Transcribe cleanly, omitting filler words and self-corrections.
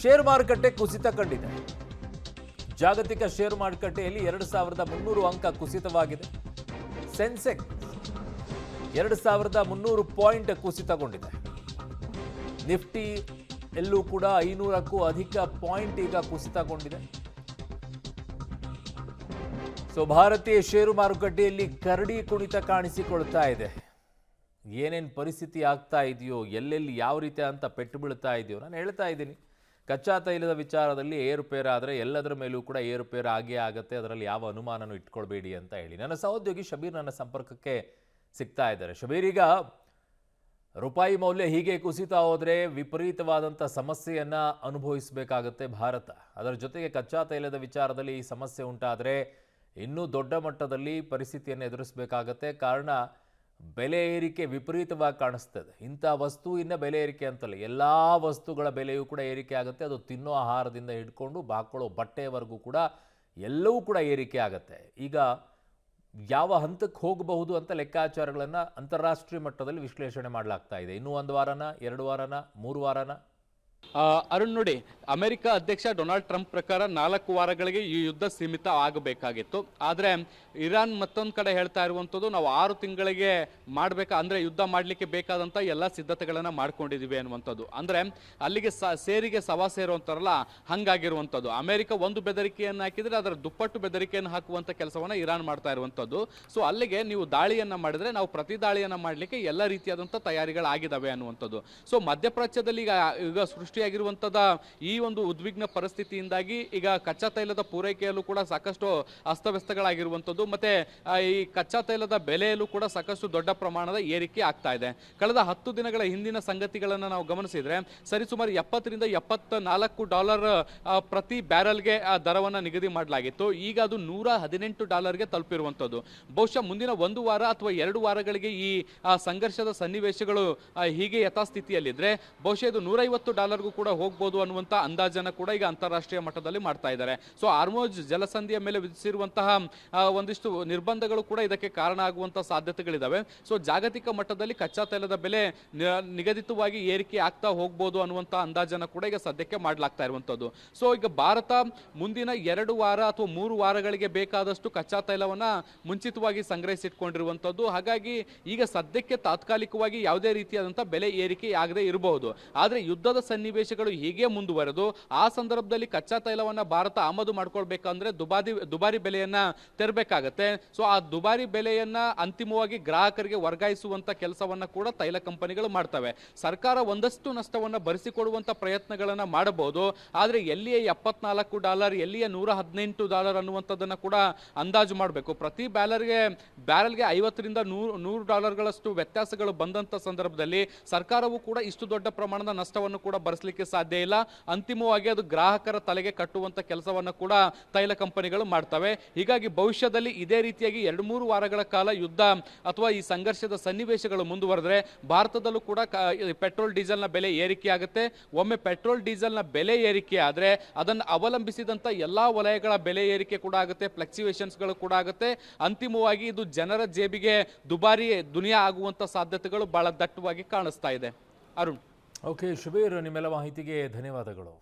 ಷೇರು ಮಾರುಕಟ್ಟೆ ಕುಸಿತ ಕಂಡಿದೆ. ಜಾಗತಿಕ ಷೇರು ಮಾರುಕಟ್ಟೆಯಲ್ಲಿ 2300 ಅಂಕ ಕುಸಿತವಾಗಿದೆ. ಸೆನ್ಸೆಕ್ಸ್ 2300 ಪಾಯಿಂಟ್ ಕುಸಿತಗೊಂಡಿದೆ. ನಿಫ್ಟಿ ಎಲ್ಲೂ ಕೂಡ 500ಕ್ಕೂ ಅಧಿಕ ಪಾಯಿಂಟ್ ಈಗ ಕುಸಿತಗೊಂಡಿದೆ. ಭಾರತೀಯ ಷೇರು ಮಾರುಕಟ್ಟೆಯಲ್ಲಿ ಕರಡಿ ಕುಣಿತ ಕಾಣಿಸಿಕೊಳ್ತಾ ಇದೆ. ಏನೇನು ಪರಿಸ್ಥಿತಿ ಆಗ್ತಾ ಇದೆಯೋ, ಎಲ್ಲೆಲ್ಲಿ ಯಾವ ರೀತಿ ಅಂತ ಪೆಟ್ಟು ಬೀಳ್ತಾ ಇದೆಯೋ ನಾನು ಹೇಳ್ತಾ ಇದ್ದೀನಿ. ಕಚ್ಚಾ ತೈಲದ ವಿಚಾರದಲ್ಲಿ ಏರುಪೇರಾದರೆ ಎಲ್ಲದರ ಮೇಲೂ ಕೂಡ ಏರುಪೇರು ಆಗೇ ಆಗುತ್ತೆ, ಅದರಲ್ಲಿ ಯಾವ ಅನುಮಾನನೂ ಇಟ್ಕೊಳ್ಬೇಡಿ ಅಂತ ಹೇಳಿ ನನ್ನ ಸಹೋದ್ಯೋಗಿ ಶಬೀರ್ ನನ್ನ ಸಂಪರ್ಕಕ್ಕೆ ಸಿಗ್ತಾ ಇದ್ದಾರೆ. ಶಬೀರ್, ಈಗ ರೂಪಾಯಿ ಮೌಲ್ಯ ಹೀಗೆ ಕುಸಿತಾ ಹೋದರೆ ವಿಪರೀತವಾದಂಥ ಸಮಸ್ಯೆಯನ್ನು ಅನುಭವಿಸಬೇಕಾಗುತ್ತೆ ಭಾರತ. ಅದರ ಜೊತೆಗೆ ಕಚ್ಚಾ ತೈಲದ ವಿಚಾರದಲ್ಲಿ ಈ ಸಮಸ್ಯೆ ಉಂಟಾದರೆ ಇನ್ನೂ ದೊಡ್ಡ ಮಟ್ಟದಲ್ಲಿ ಪರಿಸ್ಥಿತಿಯನ್ನು ಎದುರಿಸಬೇಕಾಗತ್ತೆ. ಕಾರಣ ಬೆಲೆ ಏರಿಕೆ ವಿಪರೀತವಾಗಿ ಕಾಣಿಸ್ತದೆ. ಇಂಥ ವಸ್ತುವಿನ ಬೆಲೆ ಏರಿಕೆ ಅಂತಲ್ಲ, ಎಲ್ಲ ವಸ್ತುಗಳ ಬೆಲೆಯೂ ಕೂಡ ಏರಿಕೆ ಆಗುತ್ತೆ. ಅದು ತಿನ್ನೋ ಆಹಾರದಿಂದ ಹಿಡ್ಕೊಂಡು ಹಾಕೊಳ್ಳೋ ಬಟ್ಟೆವರೆಗೂ ಕೂಡ ಎಲ್ಲವೂ ಕೂಡ ಏರಿಕೆ ಆಗುತ್ತೆ. ಈಗ ಯಾವ ಹಂತಕ್ಕೆ ಹೋಗಬಹುದು ಅಂತ ಲೆಕ್ಕಾಚಾರಗಳನ್ನು ಅಂತಾರಾಷ್ಟ್ರೀಯ ಮಟ್ಟದಲ್ಲಿ ವಿಶ್ಲೇಷಣೆ ಮಾಡಲಾಗ್ತಾ ಇದೆ. ಇನ್ನೂ 1 ವಾರನ, 2 ವಾರನ, 3 ವಾರನ? ಅರುಣ್ ನೋಡಿ, ಅಮೆರಿಕ ಅಧ್ಯಕ್ಷ ಡೊನಾಲ್ಡ್ ಟ್ರಂಪ್ ಪ್ರಕಾರ 4 ವಾರಗಳಿಗೆ ಈ ಯುದ್ಧ ಸೀಮಿತ ಆಗಬೇಕಾಗಿತ್ತು. ಆದರೆ ಇರಾನ್ ಮತ್ತೊಂದು ಕಡೆ ಹೇಳ್ತಾ ಇರುವಂಥದ್ದು, ನಾವು 6 ತಿಂಗಳಿಗೆ ಅಂದರೆ ಯುದ್ಧ ಮಾಡಲಿಕ್ಕೆ ಬೇಕಾದಂಥ ಎಲ್ಲ ಸಿದ್ಧತೆಗಳನ್ನು ಮಾಡ್ಕೊಂಡಿದ್ದೀವಿ ಅನ್ನುವಂಥದ್ದು. ಅಂದರೆ ಅಲ್ಲಿಗೆ ಸೇರಿಗೆ ಸವಾ ಸೇರುವಂತಾರಲ್ಲ, ಹಂಗಾಗಿರುವಂಥದ್ದು. ಅಮೆರಿಕ ಒಂದು ಬೆದರಿಕೆಯನ್ನು ಹಾಕಿದರೆ ಅದರ ದುಪ್ಪಟ್ಟು ಬೆದರಿಕೆಯನ್ನು ಹಾಕುವಂಥ ಕೆಲಸವನ್ನು ಇರಾನ್ ಮಾಡ್ತಾ ಇರುವಂಥದ್ದು. ಸೊ ಅಲ್ಲಿಗೆ ನೀವು ದಾಳಿಯನ್ನು ಮಾಡಿದರೆ ನಾವು ಪ್ರತಿ ದಾಳಿಯನ್ನು ಮಾಡಲಿಕ್ಕೆ ಎಲ್ಲ ರೀತಿಯಾದಂಥ ತಯಾರಿಗಳಾಗಿದ್ದಾವೆ ಅನ್ನುವಂಥದ್ದು. ಸೊ ಮಧ್ಯಪ್ರಾಚ್ಯದಲ್ಲಿ ಈಗ ಸೃಷ್ಟಿಯಾಗಿರುವಂಥದ್ದು ಈ ಒಂದು ಉದ್ವಿಗ್ನ ಪರಿಸ್ಥಿತಿಯಿಂದಾಗಿ ಈಗ ಕಚ್ಚಾ ತೈಲದ ಪೂರೈಕೆಯಲ್ಲೂ ಕೂಡ ಸಾಕಷ್ಟು ಅಸ್ತವ್ಯಸ್ತಗಳಾಗಿರುವಂಥದ್ದು, ಮತ್ತೆ ಈ ಕಚ್ಚಾ ತೈಲದ ಬೆಲೆಯಲ್ಲೂ ಕೂಡ ಸಾಕಷ್ಟು ದೊಡ್ಡ ಪ್ರಮಾಣದ ಏರಿಕೆ ಆಗ್ತಾ ಇದೆ. ಕಳೆದ 10 ದಿನಗಳ ಹಿಂದಿನ ಸಂಗತಿಗಳನ್ನು ನಾವು ಗಮನಿಸಿದ್ರೆ ಸರಿಸುಮಾರು $70 ರಿಂದ $74 ಪ್ರತಿ ಬ್ಯಾರಲ್ಗೆ ದರವನ್ನು ನಿಗದಿ ಮಾಡಲಾಗಿತ್ತು. ಈಗ ಅದು $118 ತಲುಪಿರುವಂಥದ್ದು. ಬಹುಶಃ ಮುಂದಿನ 1 ವಾರ ಅಥವಾ 2 ವಾರಗಳಿಗೆ ಈ ಸಂಘರ್ಷದ ಸನ್ನಿವೇಶಗಳು ಹೀಗೆ ಯಥಾಸ್ಥಿತಿಯಲ್ಲಿದ್ರೆ ಬಹುಶಃ ಇದು $150 ಕೂಡ ಹೋಗ್ಬೋದು ಅನ್ನುವಂಥ ಅಂದಾಜನ್ನು ಕೂಡ ಈಗ ಅಂತಾರಾಷ್ಟ್ರೀಯ ಮಟ್ಟದಲ್ಲಿ ಮಾಡ್ತಾ ಇದ್ದಾರೆ. ಸೊ ಹಾರ್ಮುಜ್ ಜಲಸಂಧಿಯ ಮೇಲೆ ವಿಧಿಸಿರುವಂತಹ ಒಂದಿಷ್ಟು ನಿರ್ಬಂಧಗಳು ಕೂಡ ಇದಕ್ಕೆ ಕಾರಣ ಆಗುವಂಥ ಸಾಧ್ಯತೆಗಳಿದ್ದಾವೆ. ಸೊ ಜಾಗತಿಕ ಮಟ್ಟದಲ್ಲಿ ಕಚ್ಚಾ ತೈಲದ ಬೆಲೆ ನಿಗದಿತವಾಗಿ ಏರಿಕೆ ಆಗ್ತಾ ಹೋಗ್ಬೋದು ಅನ್ನುವಂಥ ಅಂದಾಜನ್ನು ಕೂಡ ಈಗ ಸದ್ಯಕ್ಕೆ ಮಾಡಲಾಗ್ತಾ ಇರುವಂಥದ್ದು. ಸೊ ಈಗ ಭಾರತ ಮುಂದಿನ 2 ವಾರ ಅಥವಾ 3 ವಾರಗಳಿಗೆ ಬೇಕಾದಷ್ಟು ಕಚ್ಚಾ ತೈಲವನ್ನು ಮುಂಚಿತವಾಗಿ ಸಂಗ್ರಹಿಸಿಟ್ಕೊಂಡಿರುವಂಥದ್ದು. ಹಾಗಾಗಿ ಈಗ ಸದ್ಯಕ್ಕೆ ತಾತ್ಕಾಲಿಕವಾಗಿ ಯಾವುದೇ ರೀತಿಯಾದಂಥ ಬೆಲೆ ಏರಿಕೆ ಆಗದೆ ಇರಬಹುದು. ಆದರೆ ಯುದ್ಧದ ಸನ್ನಿವೇಶಗಳು ಹೀಗೆ ಮುಂದುವರೆದು ಆ ಸಂದರ್ಭದಲ್ಲಿ ಕಚ್ಚಾ ತೈಲವನ್ನು ಭಾರತ ಆಮದು ಮಾಡ್ಕೊಳ್ಬೇಕಂದ್ರೆ ದುಬಾರಿ ಬೆಲೆಯನ್ನ ತೆರಬೇಕಾಗತ್ತೆ. ಸೊ ಆ ದುಬಾರಿ ಬೆಲೆಯನ್ನ ಅಂತಿಮವಾಗಿ ಗ್ರಾಹಕರಿಗೆ ವರ್ಗಾಯಿಸುವಂತ ಕೆಲಸವನ್ನ ಕೂಡ ತೈಲ ಕಂಪನಿಗಳು ಮಾಡ್ತವೆ. ಸರ್ಕಾರ ಒಂದಷ್ಟು ನಷ್ಟವನ್ನ ಭರಿಸಿಕೊಡುವಂತ ಪ್ರಯತ್ನಗಳನ್ನ ಮಾಡಬಹುದು. ಆದರೆ ಎಲ್ಲಿಯೇ $74, ಎಲ್ಲಿಯೇ $118 ಅನ್ನುವಂಥದ್ದನ್ನ ಕೂಡ ಅಂದಾಜು ಮಾಡಬೇಕು. ಪ್ರತಿ ಬ್ಯಾರಲ್ಗೆ $50 ರಿಂದ $100 ವ್ಯತ್ಯಾಸಗಳು ಬಂದಂತ ಸಂದರ್ಭದಲ್ಲಿ ಸರ್ಕಾರವು ಕೂಡ ಇಷ್ಟು ದೊಡ್ಡ ಪ್ರಮಾಣದ ನಷ್ಟವನ್ನು ಕೂಡ ಭರಿಸಲಿಕ್ಕೆ ಸಾಧ್ಯ ಇಲ್ಲ. ಅಂತಿಮವಾಗಿ ಅದು ಗ್ರಾಹಕರ ತಲೆಗೆ ಕಟ್ಟುವಂತ ಕೆಲಸವನ್ನು ಕೂಡ ತೈಲ ಕಂಪನಿಗಳು ಮಾಡ್ತವೆ. ಹೀಗಾಗಿ ಭವಿಷ್ಯದಲ್ಲಿ ಇದೇ ರೀತಿಯಾಗಿ 2-3 ವಾರಗಳ ಕಾಲ ಯುದ್ಧ ಅಥವಾ ಈ ಸಂಘರ್ಷದ ಸನ್ನಿವೇಶಗಳು ಮುಂದುವರೆದ್ರೆ ಭಾರತದಲ್ಲೂ ಕೂಡ ಪೆಟ್ರೋಲ್ ಡೀಸೆಲ್ನ ಬೆಲೆ ಏರಿಕೆ ಆಗುತ್ತೆ. ಒಮ್ಮೆ ಪೆಟ್ರೋಲ್ ಡೀಸೆಲ್ನ ಬೆಲೆ ಏರಿಕೆ ಆದರೆ ಅದನ್ನು ಅವಲಂಬಿಸಿದಂಥ ಎಲ್ಲಾ ವಲಯಗಳ ಬೆಲೆ ಏರಿಕೆ ಕೂಡ ಆಗುತ್ತೆ, ಫ್ಲಕ್ಚುಯೇಷನ್ಸ್ಗಳು ಕೂಡ ಆಗುತ್ತೆ. ಅಂತಿಮವಾಗಿ ಇದು ಜನರ ಜೇಬಿಗೆ ದುಬಾರಿ ದುನಿಯಾ ಆಗುವಂತ ಸಾಧ್ಯತೆಗಳು ಬಹಳ ದಟ್ಟವಾಗಿ ಕಾಣಿಸ್ತಾ ಇದೆ. ಅರುಣ್. ಓಕೆ ಶಬೀರ್, ನಿಮ್ಮೆಲ್ಲ ಮಾಹಿತಿಗೆ ಧನ್ಯವಾದಗಳು.